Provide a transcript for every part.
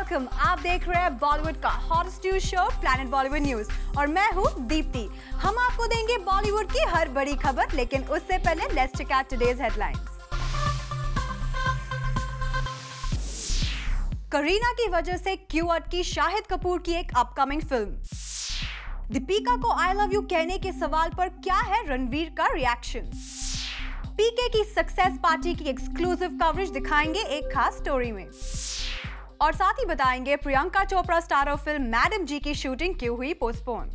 Welcome. आप देख रहे हैं बॉलीवुड का hottest news show planet Bollywood news और मैं हूं दीप्ति। हम आपको देंगे बॉलीवुड की हर बड़ी खबर, लेकिन उससे पहले let's check out today's headlines. Kareena की वजह से क्यों अटकी शाहिद कपूर की एक अपकमिंग फिल्म। दीपिका को आई लव यू कहने के सवाल पर क्या है रणवीर का रिएक्शन। पीके की सक्सेस पार्टी की एक्सक्लूसिव कवरेज दिखाएंगे एक खास स्टोरी में, और साथ ही बताएंगे Priyanka Chopra star of film Madam Ji की शूटिंग क्यों हुई पोस्टपोन।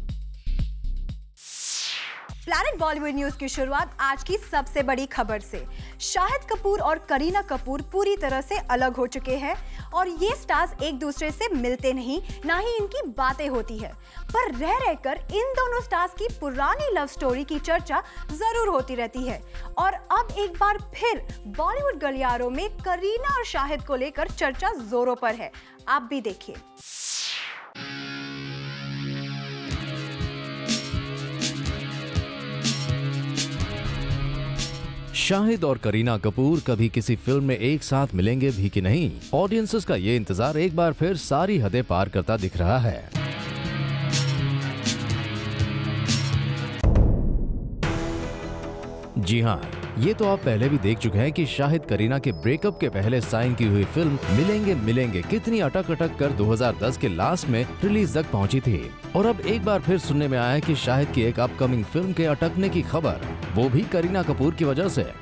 प्लैनेट बॉलीवुड न्यूज की शुरुआत आज की सबसे बड़ी खबर से। शाहिद कपूर और करीना कपूर पूरी तरह से अलग हो चुके हैं और ये स्टार्स एक दूसरे से मिलते नहीं, ना ही इनकी बातें होती है। पर रह रहकर इन दोनों स्टार्स की पुरानी लव स्टोरी की चर्चा जरूर होती रहती है और अब एक बार फिर बॉलीवुड गलियारों में करीना और शाहिद को लेकर चर्चा जोरों पर है। आप भी देखिए। शाहिद और करीना कपूर कभी किसी फिल्म में एक साथ मिलेंगे भी कि नहीं, ऑडियंसेस का ये इंतजार एक बार फिर सारी हदें पार करता दिख रहा है। जी हाँ, ये तो आप पहले भी देख चुके हैं कि शाहिद करीना के ब्रेकअप के पहले साइन की हुई फिल्म मिलेंगे मिलेंगे कितनी अटक अटक कर 2010 के लास्ट में रिलीज तक पहुंची थी। और अब एक बार फिर सुनने में आया है कि शाहिद की एक अपकमिंग फिल्म के अटकने की खबर, वो भी करीना कपूर की वजह से।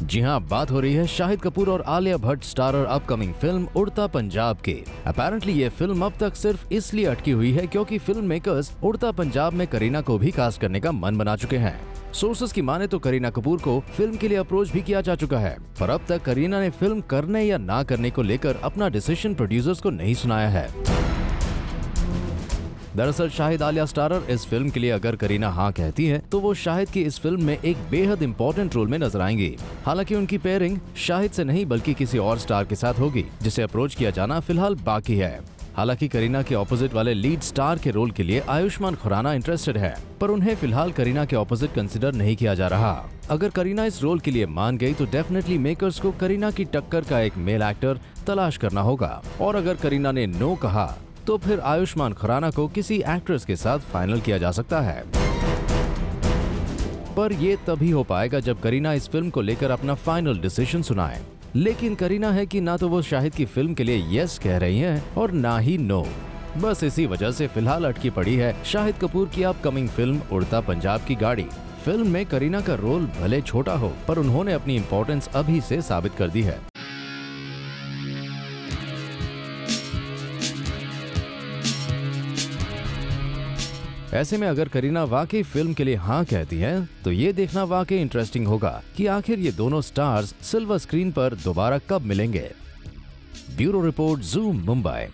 जी हाँ, बात हो रही है शाहिद कपूर और Alia Bhatt starrer upcoming film उड़ता पंजाब की। अपैरेंटली ये फिल्म अब तक सिर्फ इसलिए अटकी हुई है क्योंकि फिल्म मेकर्स उड़ता पंजाब में करीना को भी कास्ट करने का मन बना चुके हैं। सोर्सेस की माने तो करीना कपूर को फिल्म के लिए अप्रोच भी किया जा चुका है, पर अब तक करीना ने फिल्म करने या ना करने को लेकर अपना डिसीजन प्रोड्यूसर्स को नहीं सुनाया है। दरअसल शाहिद आलिया स्टारर इस फिल्म के लिए अगर करीना हाँ कहती है तो वो शाहिद की इस फिल्म में एक बेहद इंपॉर्टेंट रोल में नजर आएंगी। हालांकि उनकी पेयरिंग शाहिद से नहीं बल्कि किसी और स्टार के साथ होगी, जिसे अप्रोच किया जाना फिलहाल बाकी है। हालांकि करीना के ऑपोजिट वाले लीड स्टार के रोल के लिए आयुष्मान खुराना इंटरेस्टेड है, पर उन्हें फिलहाल करीना के ऑपोजिट कंसिडर नहीं किया जा रहा। अगर करीना इस रोल के लिए मान गई तो डेफिनेटली मेकर्स को करीना की टक्कर का एक मेल एक्टर तलाश करना होगा, और अगर करीना ने नो कहा तो फिर आयुष्मान खुराना को किसी एक्ट्रेस के साथ फाइनल किया जा सकता है। पर ये तभी हो पाएगा जब करीना इस फिल्म को लेकर अपना फाइनल डिसीजन सुनाए। लेकिन करीना है कि ना तो वो शाहिद की फिल्म के लिए यस कह रही हैं और ना ही नो। बस इसी वजह से फिलहाल अटकी पड़ी है शाहिद कपूर की अपकमिंग फिल्म उड़ता पंजाब की गाड़ी। फिल्म में करीना का रोल भले छोटा हो, पर उन्होंने अपनी इम्पोर्टेंस अभी से साबित कर दी है। ऐसे में अगर करीना वाकई फिल्म के लिए हाँ कहती है तो ये देखना वाकई इंटरेस्टिंग होगा कि आखिर ये दोनों स्टार्स सिल्वर स्क्रीन पर दोबारा कब मिलेंगे। Bureau report, zoom Mumbai.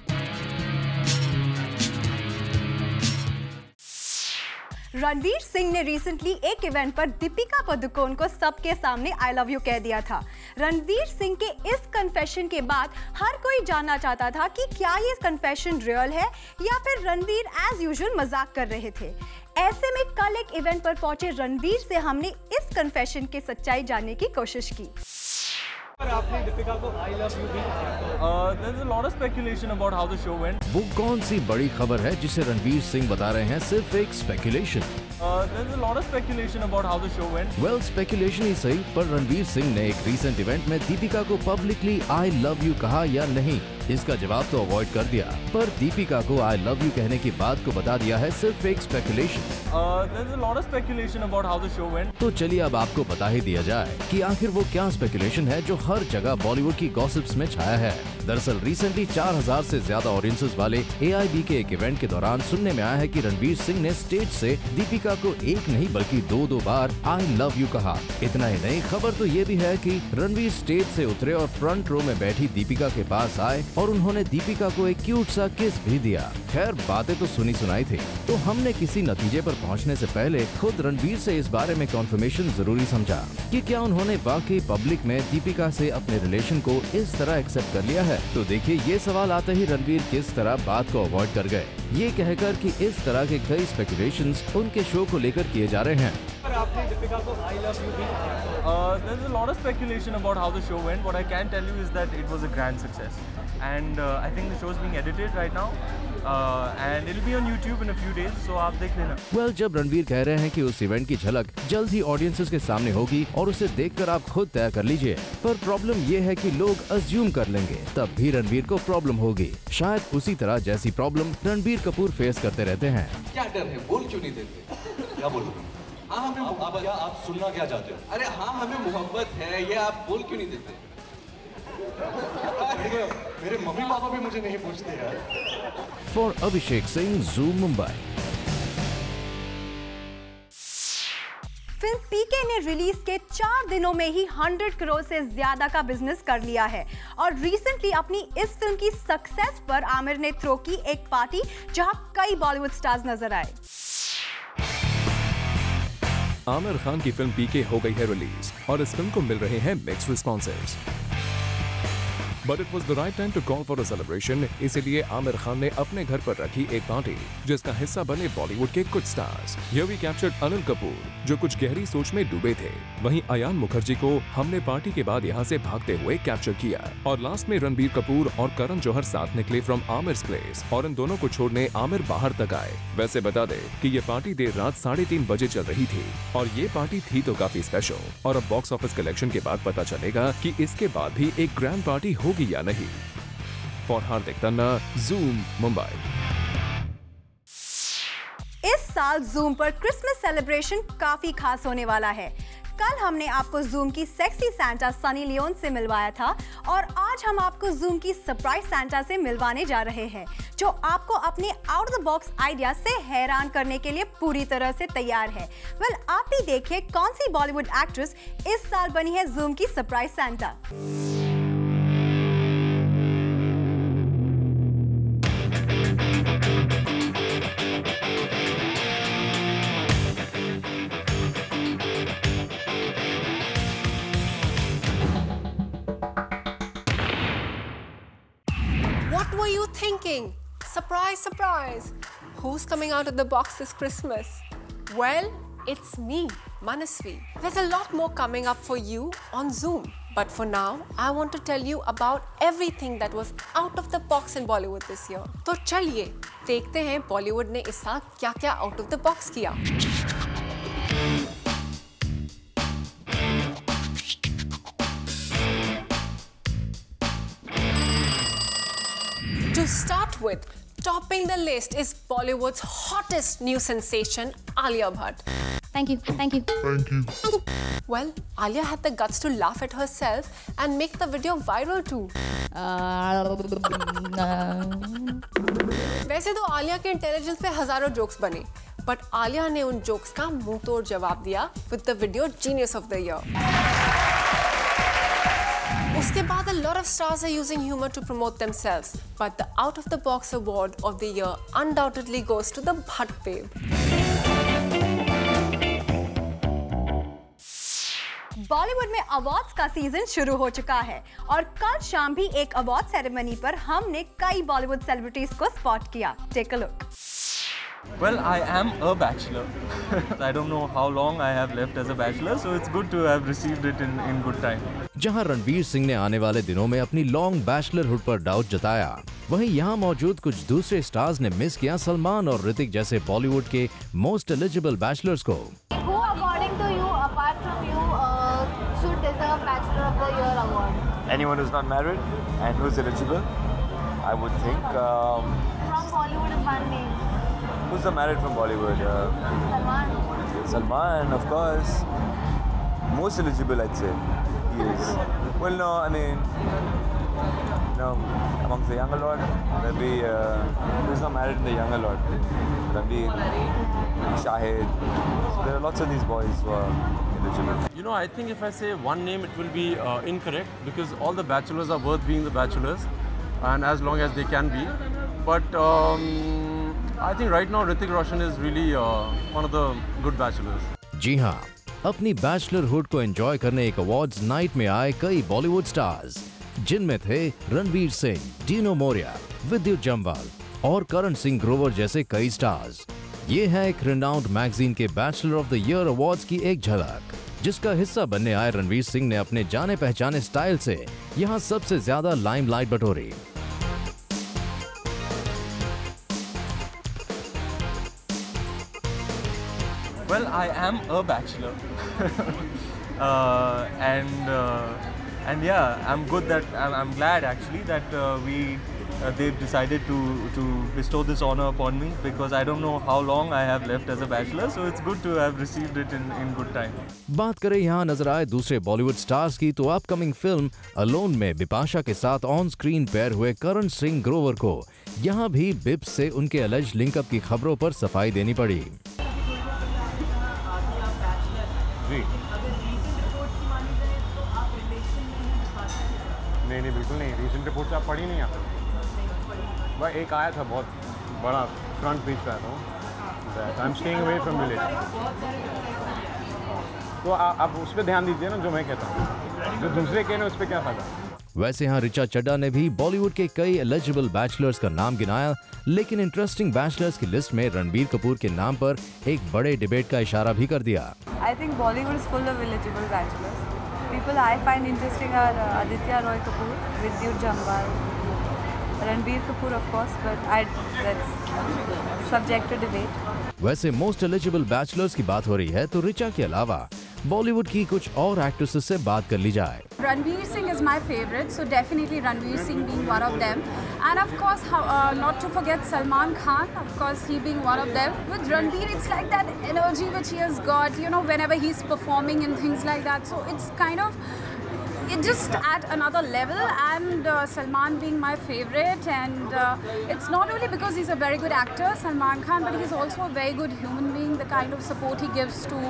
Ranveer Singh ने रिसेंटली एक इवेंट पर दीपिका पादुकोण को सबके सामने आई लव यू कह दिया था। रणवीर सिंह के इस कन्फेशन के बाद हर कोई जानना चाहता था कि क्या ये कन्फेशन रियल है या फिर रणवीर एज यूजुअल मजाक कर रहे थे। ऐसे में कल एक इवेंट पर पहुंचे रणवीर से हमने इस कन्फेशन की सच्चाई जानने की कोशिश की। आपने दीपिका को I love you भी there's a lot of speculation about how the show went. वो कौन सी बड़ी खबर है जिसे रणवीर सिंह बता रहे हैं सिर्फ एक speculation? There's a lot of speculation about how the show went. Well, speculation ही सही, पर रणवीर सिंह ने एक रीसेंट इवेंट में दीपिका को पब्लिकली आई लव यू कहा या नहीं, इसका जवाब तो अवॉइड कर दिया, पर दीपिका को आई लव यू कहने की बात को बता दिया है सिर्फ एक speculation. There's a lot of speculation about how the show went. तो चलिए अब आपको बता ही दिया जाए कि आखिर वो क्या स्पेकुलेशन है जो हर जगह बॉलीवुड की गॉसिप्स में छाया है। दरअसल रिसेंटली 4000 से ज्यादा ऑडियंसेस वाले AIB के एक इवेंट के दौरान सुनने में आया है कि रणवीर सिंह ने स्टेज से दीपिका को एक नहीं बल्कि दो बार आई लव यू कहा। इतना ही नहीं, खबर तो ये भी है कि रणवीर स्टेज से उतरे और फ्रंट रो में बैठी दीपिका के पास आए और उन्होंने दीपिका को एक क्यूट सा किस भी दिया। खैर, बातें तो सुनी सुनाई थी, तो हमने किसी नतीजे पर पहुंचने से पहले खुद रणवीर से इस बारे में कॉन्फर्मेशन जरूरी समझा कि क्या उन्होंने वाकई पब्लिक में दीपिका से अपने रिलेशन को इस तरह एक्सेप्ट कर लिया है। तो देखिए, ये सवाल आते ही रणवीर किस तरह बात को अवॉइड कर गए, ये कहकर कि इस तरह के कई स्पेकुलेशंस उनके शो को लेकर किए जा रहे हैं। पर आपने दीपिका को I love you भी there's a lot of speculation about how the show went. What I can tell you is that it was a grand success, and I think the show is being edited right now, and it'll be on YouTube in a few days, so आप देख लेना. Well, जब रणवीर कह रहे हैं कि उस event की झलक जल्द ही ऑडियंसेस के सामने होगी और उसे देखकर आप खुद तय कर लीजिए, पर प्रॉब्लम ये है कि लोग अज्यूम कर लेंगे, तब भी रणवीर को प्रॉब्लम होगी, शायद उसी तरह जैसी प्रॉब्लम रणबीर कपूर फेस करते रहते हैं. क्या डर है, बोल क्यों नहीं देते? क्या बोलूं? हाँ हमें मोहब्बत, क्या आप सुनना क्या चाहते हो? अरे हाँ हमें मोहब्बत है, ये आप बोल क्यों नहीं देते? मेरे मम्मी पापा भी मुझे नहीं पूछते यार. For Abhishek Singh, Zoom Mumbai. Film PK ने रिलीज के 4 दिनों में ही 100 करोड़ से ज्यादा का बिजनेस कर लिया है और रिसेंटली अपनी इस फिल्म की सक्सेस पर आमिर ने थ्रो की एक पार्टी जहां कई बॉलीवुड स्टार्स नजर आए. आमिर खान की फिल्म पीके हो गई है रिलीज और इस फिल्म को मिल रहे हैं mixed responses. But it was the right time to call for a celebration, इसीलिए आमिर खान ने अपने घर पर रखी एक पार्टी जिसका हिस्सा बने बॉलीवुड के कुछ stars. Here we captured Anil Kapoor जो कुछ गहरी सोच में डूबे थे. वहीं अयान मुखर्जी को हमने पार्टी के बाद यहाँ से भागते हुए कैप्चर किया और लास्ट में रणबीर कपूर और करण जौहर साथ निकले फ्रॉम आमिर्स प्लेस और इन दोनों को छोड़ने आमिर बाहर तक आए. वैसे बता दे कि ये पार्टी देर रात 3:30 बजे चल रही थी और ये पार्टी थी तो काफी स्पेशल और अब बॉक्स ऑफिस कलेक्शन के बाद पता चलेगा कि इसके बाद भी एक ग्रैंड पार्टी होगी या नहीं. For Hardik Tanna, zoom Mumbai. इस साल ज़ूम पर क्रिसमस सेलिब्रेशन काफी खास होने वाला है. कल हमने आपको ज़ूम की सेक्सी सैंटा सनी लियोन से मिलवाया था और आज हम आपको ज़ूम की सरप्राइज सैंटा से मिलवाने जा रहे हैं जो आपको अपने out of the box idea से हैरान करने के लिए पूरी तरह से तैयार है. वेल, आप भी देखिए कौन सी बॉलीवुड एक्ट्रेस इस साल बनी है ज़ूम की surprise Santa. What were you thinking? Surprise, surprise! Who's coming out of the box this Christmas? Well, it's me, Manasvi. There's a lot more coming up for you on Zoom. But for now, I want to tell you about everything that was out of the box in Bollywood this year. तो चलिए देखते हैं बॉलीवुड ने इस साल क्या-क्या out of the box किया. To start with, topping the list is Bollywood's hottest new sensation, Alia Bhatt. Thank you, thank you. Thank you. Well, Alia had the guts to laugh at herself and make the video viral too. वैसे तो आलिया के intelligence पे हजारों jokes बने, but Alia ने उन jokes का मुंह तोड़ जवाब दिया with the video Genius of the Year. उसके बाद a lot of stars are using humor to promote themselves, but the out of the box award of the year undoubtedly goes to the Bhatt babe. Bollywood में awards का season शुरू हो चुका है और कल शाम भी एक अवार्ड सेरेमनी पर हमने कई बॉलीवुड सेलिब्रिटीज को स्पॉट किया. Take a look. Well, I am a bachelor. I don't know how long I have left as a bachelor, so it's good to have received it in good time. जहां रणवीर सिंह ने आने वाले दिनों में अपनी long bachelorhood पर doubt जताया, वहीं यहां मौजूद कुछ दूसरे स्टार्स ने मिस किया सलमान और ऋतिक जैसे बॉलीवुड के मोस्ट एलिजिबल बैचलर्स को. Who, according to you, apart from you, should deserve Bachelor of the Year award? Anyone who's not married and who's eligible, I would think. From Bollywood, one name. Who's the married from Bollywood? Salman. Salman, of course. Most eligible, I'd say. He is. Well, no, I mean, no, amongst the younger lot, maybe who's not married in the younger lot? Ranveer, Shahid. So there are lots of these boys who are eligible. You know, I think if I say one name, it will be incorrect because all the bachelors are worth being the bachelors, and as long as they can be. But I think right now Hrithik Roshan is really one of the good bachelors. जी हाँ, अपनी bachelorhood को enjoy करने एक awards night में आए कई Bollywood stars, जिनमें थे रणवीर सिंह, डीनो मोरिया, विद्युत जम्वाल और करण सिंह ग्रोवर जैसे कई स्टार्स. ये है एक रिनाउंड मैगजीन के bachelor of the year awards की एक झलक, जिसका हिस्सा बनने आए रणवीर सिंह ने अपने जाने पहचाने स्टाइल से यहाँ सबसे ज्यादा limelight बटोरी। Well, I am a bachelor, and yeah, I'm good that I'm glad actually that they've decided to bestow this honor upon me, because I don't know how long I have left as a bachelor, so it's good to have received it in good time. बात करें यहाँ नजर आए दूसरे Bollywood stars की तो upcoming film alone में बिपाशा के साथ ऑन स्क्रीन पेयर हुए करण सिंह ग्रोवर को यहाँ भी बिप्स से उनके अलेज्ड लिंकअप की खबरों पर सफाई देनी पड़ी। नहीं बिल्कुल नहीं, रीसेंट रिपोर्ट से आप पढ़ी नहीं आते। वह एक आया था बहुत बड़ा फ्रंट पेज पे आया था, I am staying away from relation. तो आप उस पर ध्यान दीजिए ना जो मैं कहता हूँ, जो दूसरे कह रहे हैं उस पर क्या फायदा। वैसे यहाँ ऋचा चड्ढा ने भी बॉलीवुड के कई एलिजिबल बैचलर्स का नाम गिनाया, लेकिन इंटरेस्टिंग बैचलर्स की लिस्ट में रणबीर कपूर के नाम पर एक बड़े डिबेट का इशारा भी कर दिया। I think Bollywood is full of eligible bachelors. People I find interesting are Aditya Roy Kapoor, Vidyut Jammwal, Ranbir Kapoor of course, but that's subject to debate. वैसे मोस्ट एलिजिबल बैचलर्स की बात हो रही है तो ऋचा के अलावा बॉलीवुड की कुछ और एक्ट्रेसेस से बात कर ली जाए। Ranveer Singh is my favorite, so definitely Ranveer Singh being one of them, and of course not to forget Salman Khan, of course he being one of them. With Ranveer, it's like that energy which he has got, you know, whenever he's performing and things like that. So it's kind of it just at another level, and Salman being my favorite, and it's not only because he's a very good actor, Salman Khan, but he's also a very good human being. The kind of support he gives to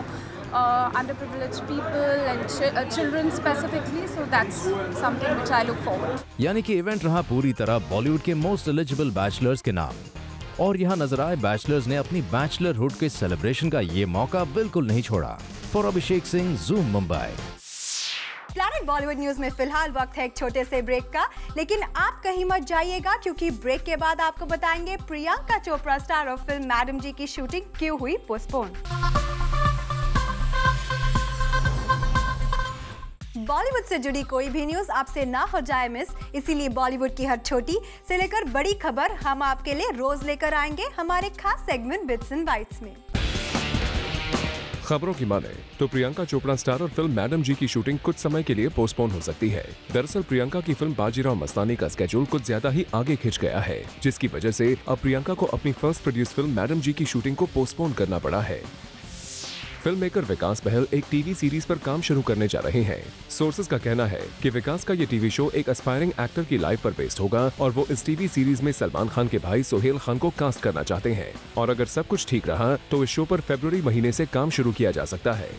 underprivileged people and children specifically, so that's something which I look forward. यानी कि event रहा पूरी तरह बॉलीवुड के most eligible bachelors के नाम, और यहाँ नजर आए बैचलर्स ने अपनी बैचलरहुड के सेलिब्रेशन का ये मौका बिल्कुल नहीं छोड़ा। For Abhishek Singh, Zoom Mumbai. Planet Bollywood news में फिलहाल वक्त है एक छोटे से ब्रेक का, लेकिन आप कहीं मत जाइएगा क्योंकि ब्रेक के बाद आपको बताएंगे Priyanka Chopra star of film Madam Ji की शूटिंग क्यों हुई पोस्टपोन। बॉलीवुड से जुड़ी कोई भी न्यूज आपसे ना हो जाए मिस, इसीलिए बॉलीवुड की हर छोटी से लेकर बड़ी खबर हम आपके लिए रोज लेकर आएंगे हमारे खास सेगमेंट बिट्स एंड बाइट्स में। खबरों की माने तो प्रियंका चोपड़ा स्टारर फिल्म मैडम जी की शूटिंग कुछ समय के लिए पोस्टपोन हो सकती है। दरअसल प्रियंका की फिल्म बाजीराव मस्तानी का स्केड्यूल कुछ ज्यादा ही आगे खिंच गया है, जिसकी वजह से अब प्रियंका को अपनी first produce film Madam Ji की शूटिंग को पोस्टपोन करना पड़ा है। फिल्म मेकर विकास बहल एक टीवी सीरीज पर काम शुरू करने जा रहे हैं। सोर्सेज का कहना है कि विकास का ये टीवी शो एक एस्पायरिंग एक्टर की लाइफ पर बेस्ड होगा और वो इस टीवी सीरीज में सलमान खान के भाई सोहेल खान को कास्ट करना चाहते हैं, और अगर सब कुछ ठीक रहा तो इस शो पर फरवरी महीने से काम शुरू किया जा सकता है।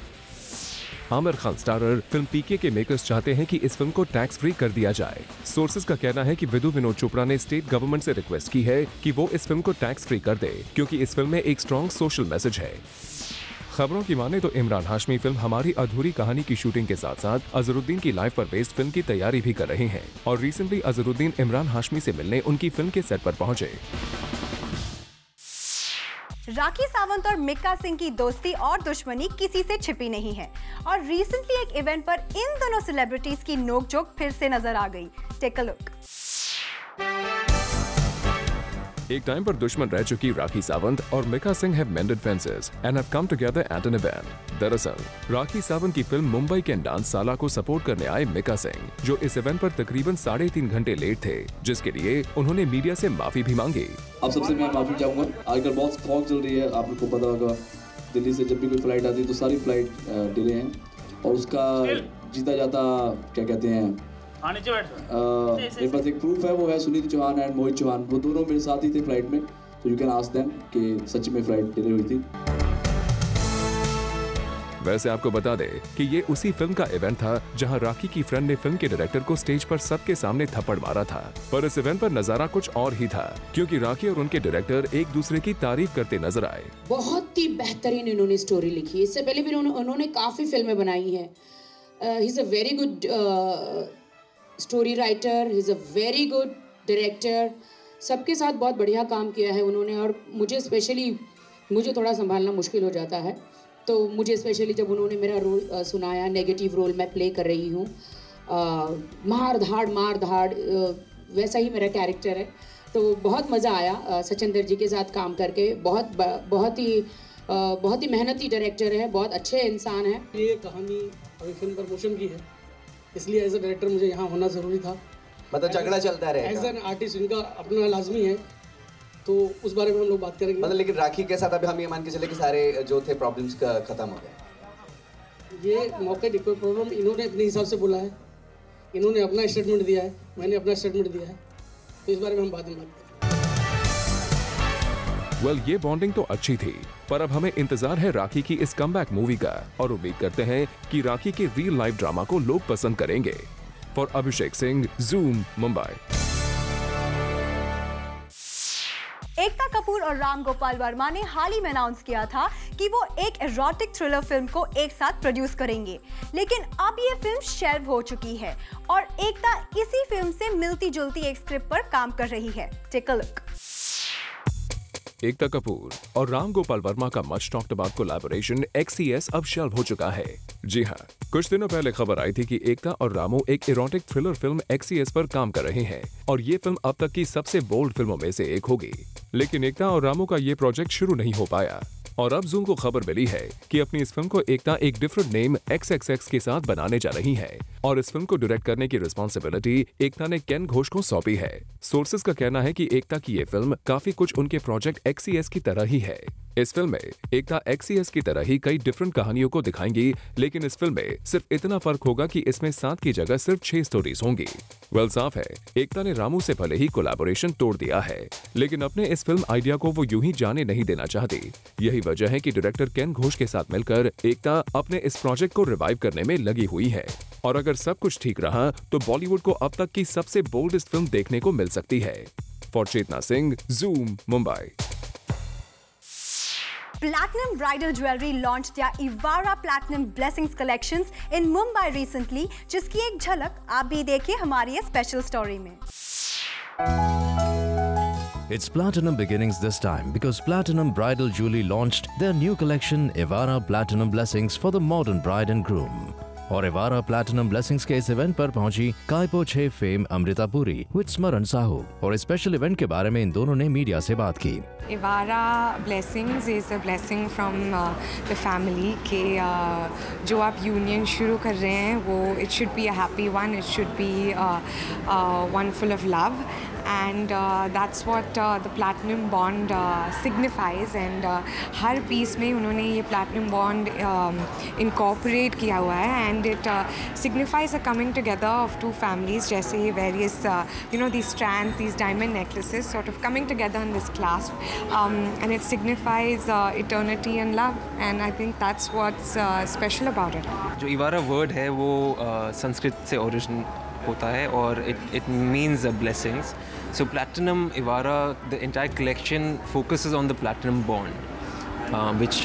आमिर खान स्टारर फिल्म पीके के मेकर्स चाहते हैं कि इस फिल्म को टैक्स फ्री कर दिया जाए। सोर्सेज का कहना है कि विदु विनोद चोपड़ा ने स्टेट गवर्नमेंट से रिक्वेस्ट की है कि वो इस फिल्म को टैक्स फ्री कर दे, क्योंकि इस फिल्म में एक स्ट्रॉन्ग सोशल मैसेज है। खबरों की माने तो इमरान हाशमी फिल्म हमारी अधूरी कहानी की शूटिंग के साथ साथ अजहरुद्दीन की लाइफ पर बेस्ड फिल्म की तैयारी भी कर रहे हैं, और रिसेंटली अजहरुद्दीन इमरान हाशमी से मिलने उनकी फिल्म के सेट पर पहुंचे। राखी सावंत और मिक्का सिंह की दोस्ती और दुश्मनी किसी से छिपी नहीं है, और रिसेंटली एक इवेंट पर इन दोनों सेलिब्रिटीज की नोकझोंक फिर से नजर आ गई। Take a look. एक टाइम पर दुश्मन रह चुकी राखी सावंत और Mika Singh have mended fences and have come together at an event. दरअसल राखी सावंत की फिल्म मुंबई कैन डांस साला को सपोर्ट करने आए मिक्का सिंह, जो इस इवेंट पर तकरीबन 3.5 घंटे लेट थे, जिसके लिए उन्होंने मीडिया से माफी भी मांगी। आप सबसे मैं माफी चाहूंगा। आजकल बहुत फॉग चल रही है, आप लोग को पता होगा दिल्ली से जब भी कोई फ्लाइट आती है तो सारी फ्लाइट डिले हैं, और उसका जीता जाता क्या कहते हैं मेरे पास एक प्रूफ है, वो है सुनीत चौहान एंड मोहित चौहान, वो दोनों मेरे साथ ही थे फ्लाइट में, तो यू कैन आस्क देम कि सच में फ्लाइट डिले हुई थी। वैसे आपको बता दे कि ये उसी फिल्म का इवेंट था जहां राखी की फ्रेंड ने फिल्म के डायरेक्टर को स्टेज पर सबके सामने थप्पड़ मारा था, पर इस इवेंट पर नजारा कुछ और ही था, क्योंकि राखी और उनके डायरेक्टर एक दूसरे की तारीफ करते नजर आए। बहुत ही बेहतरीन इन्होंने स्टोरी लिखी, इससे पहले भी उन्होंने काफी फिल्में बनाई हैं। He is a very good story writer, he is a very good director, सबके साथ बहुत बढ़िया काम किया है उन्होंने, और मुझे स्पेशली मुझे थोड़ा संभालना मुश्किल हो जाता है। तो मुझे स्पेशली जब उन्होंने मेरा रोल सुनाया, नेगेटिव रोल मैं प्ले कर रही हूँ, मार धाड़ वैसा ही मेरा कैरेक्टर है, तो बहुत मज़ा आया सचिंदर जी के साथ काम करके। बहुत ही मेहनती डायरेक्टर है, बहुत अच्छे इंसान है। ये कहानी अभी फिल्म प्रमोशन की है, इसलिए एज अ डायरेक्टर मुझे यहाँ होना ज़रूरी था। मतलब झगड़ा चलता रहेगा। एज एन आर्टिस्ट इनका अपना लाजमी है, तो उस बारे में हम लोग बात करेंगे। मतलब लेकिन राखी के साथ अभी हम ये मान के चले कि सारे जो थे प्रॉब्लम्स का खत्म हो गए। ये मौके की कोई प्रॉब्लम इन्होंने अपने हिसाब से बोला है, इन्होंने अपना स्टेटमेंट दिया है, मैंने अपना स्टेटमेंट दिया है, तो इस बारे में हम बाद में बात करेंगे। वेल, ये बॉन्डिंग तो अच्छी थी, पर अब हमें इंतजार है राखी की इस कमबैक मूवी का, और उम्मीद करते हैं कि राखी के रियल लाइफ ड्रामा को लोग पसंद करेंगे। For Abhishek Singh, Zoom, Mumbai. एकता कपूर और राम गोपाल वर्मा ने हाल ही में अनाउंस किया था कि वो एक एरोटिक थ्रिलर फिल्म को एक साथ प्रोड्यूस करेंगे, लेकिन अब ये फिल्म शेल्व हो चुकी है और एकता इसी फिल्म से मिलती जुलती एक स्क्रिप्ट पर काम कर रही है। Take a look. Ekta Kapoor और राम गोपाल वर्मा का much talked about collaboration XCS अब शेल्व हो चुका है। जी हाँ, कुछ दिनों पहले खबर आई थी कि एकता और रामू एक इरोटिक थ्रिलर फिल्म XCS पर काम कर रहे हैं और ये फिल्म अब तक की सबसे बोल्ड फिल्मों में से एक होगी। लेकिन एकता और रामू का ये प्रोजेक्ट शुरू नहीं हो पाया और अब ज़ूम को खबर मिली है कि अपनी इस फिल्म को एकता एक डिफरेंट नेम XXX के साथ बनाने जा रही है और इस फिल्म को डायरेक्ट करने की रिस्पॉन्सिबिलिटी एकता ने केन घोष को सौंपी है। सोर्सेज का कहना है कि एकता की ये फिल्म काफी कुछ उनके प्रोजेक्ट XCS की तरह ही है। इस फिल्म में एकता XCS की तरह ही कई डिफरेंट कहानियों को दिखाएंगी, लेकिन इस फिल्म में सिर्फ इतना फर्क होगा कि इसमें 7 की जगह सिर्फ 6 स्टोरीज होंगी। वेल, साफ है एकता ने रामू से भले ही कोलैबोरेशन तोड़ दिया है, लेकिन अपने इस फिल्म आइडिया को वो यूं ही जाने नहीं देना चाहती। यही वजह है कि डायरेक्टर केन घोष के साथ मिलकर एकता अपने इस प्रोजेक्ट को रिवाइव करने में लगी हुई है और अगर सब कुछ ठीक रहा तो बॉलीवुड को अब तक की सबसे बोल्डेस्ट फिल्म देखने को मिल सकती है। For Chetna Singh, Zoom, Mumbai. Platinum Bridal Jewelry launched their Evara Platinum Blessings collections in Mumbai recently, जिसकी एक झलक आप भी देखिए हमारी ये स्पेशल स्टोरी में। It's Platinum beginnings this time because Platinum Bridal Jewelry launched their new collection Evara Platinum Blessings for the modern bride and groom. और एवारा प्लैटिनम ब्लेसिंग्स के इस इवेंट पर पहुंची कायपो 6 फेम अमृता पुरी विद स्मरण साहू और इस स्पेशल इवेंट के बारे में इन दोनों ने मीडिया से बात की। Evara blessings is a blessing from the family के जो आप यूनियन शुरू कर रहे हैं वो it should be a happy one, it should be one full of love and that's what the platinum bond signifies and हर पीस में उन्होंने ये platinum bond incorporate किया हुआ है and it signifies a coming together of two families जैसे various these strands, these diamond necklaces sort of coming together in this clasp and it signifies eternity and love and I think that's what's special about it. जो इवारा word है वो संस्कृत से origin होता है और it means blessings. So Platinum Evara, the entire collection focuses on the platinum bond, which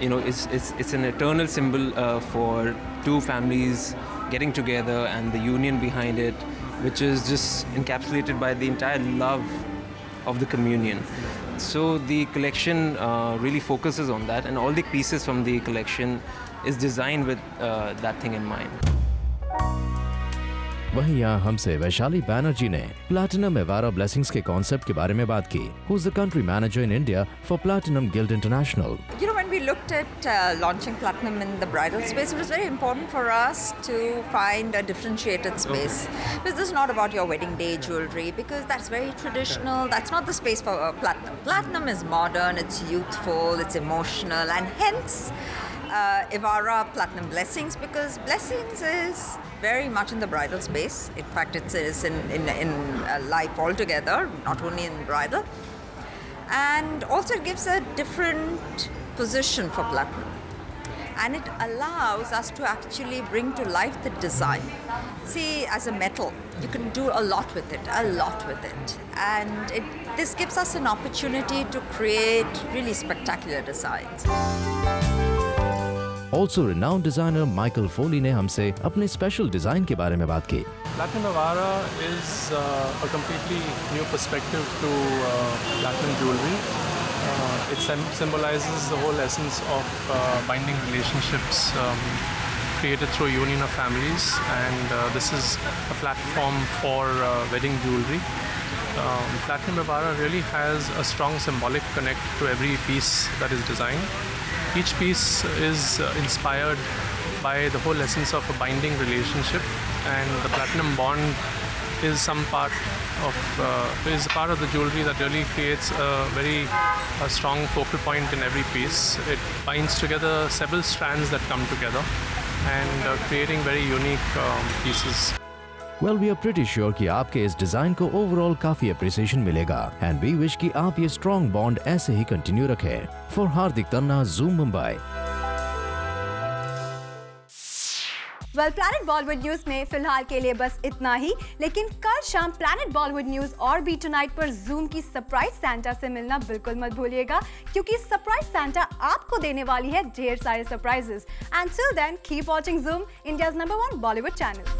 it's an eternal symbol for two families getting together and the union behind it, which is just encapsulated by the entire love of the communion. So the collection really focuses on that, and all the pieces from the collection is designed with that thing in mind. वहीं यहाँ हमसे वैशाली बैनर्जी ने platinum एवारा blessings के concept के बारे में बात की। Who's the country manager in India for Platinum Guild International? When we looked at launching Platinum in the bridal space, it was very important for us to find a differentiated space. Because this is not about your wedding day jewelry, because that's very traditional. That's not the space for Platinum. Platinum is modern, it's youthful, it's emotional, and hence Evara Platinum Blessings, because blessings is very much in the bridal space. In fact, it is in life altogether, not only in bridal. And also it gives a different position for Platinum. And it allows us to actually bring to life the design. See, as a metal, you can do a lot with it, And this gives us an opportunity to create really spectacular designs. Also, renowned designer Michael Foley ने हमसे अपने special design के बारे में बात की। Platinum Evara is a completely new perspective to platinum jewelry. It symbolizes the whole essence of binding relationships created through a union of families, and this is a platform for wedding jewelry. Platinum Ibarra really has a strong symbolic connect to every piece that is designed. Each piece is inspired by the whole essence of a binding relationship, and the platinum bond is some part of the jewelry that really creates a strong focal point in every piece. It binds together several strands that come together and creating very unique pieces. Well, we are pretty sure कि आपके इस design को overall काफी appreciation मिलेगा, and we wish कि आप ये strong bond ऐसे ही कंटिन्यू रखें। For Hardik Tanna, zoom Mumbai. Well, planet Bollywood news में फिलहाल के लिए बस इतना ही, लेकिन कल शाम प्लैनेट बॉलीवुड न्यूज और बी टुनाइट पर जूम की सरप्राइज सैंटा से मिलना बिल्कुल मत भूलिएगा, क्योंकि सरप्राइज सैंटा आपको देने वाली है ढेर सारे surprises. And till then keep watching Zoom, India's number 1 Bollywood channel.